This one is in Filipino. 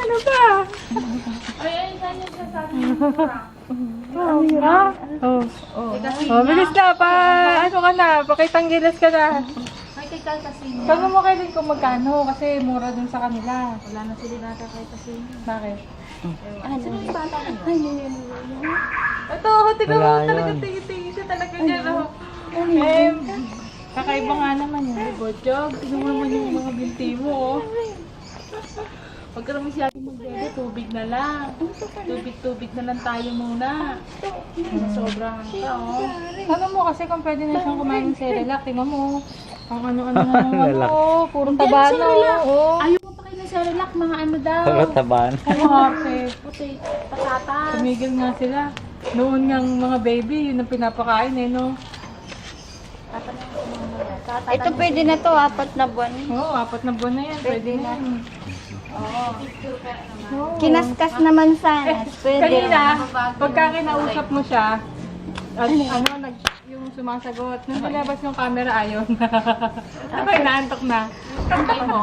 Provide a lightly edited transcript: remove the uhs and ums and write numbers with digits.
Ano ba? Ay, saan yung sasabi mo? Bilis na pa. Ano ka na? Pakitanggilas ka na. May kikal kasi niya. Sabi mo kayo din kung magkano kasi mura dun sa kanila. Wala na sila nakakay kasi niya. Bakit? Sino yung bata na yun? Ito, tingnan mo talaga tingin-tingin siya talaga niya. Kakaiba nga naman yun. Bojog, tingnan mo naman yung mga binti mo. Oh. Huwag ka naman siya magbebe, tubig na lang. Tubig na lang tayo muna. Sobrang ka, oh. Sabi mo kasi kung pwede na siyang kumain ng Cerelac, tingnan mo. Ang ano-ano na ano, puro taba na, oh. Ayaw mo pa kayo ng Cerelac, mga ano daw. Puro taban. Ang hape. Puti, patatas. Tumigil nga sila. Noon ngang mga baby, yun ang pinapakain eh, no? Ito pwede na to, 4 na buwan. Oo, 4 na buwan na yan. Pwede na. Kinaskas naman sana. Pwede. Kanina, pagka kinausap mo siya, at yung sumasagot, nung nilabas yung camera, ayaw na. Sabay, naantok na. Tantay mo.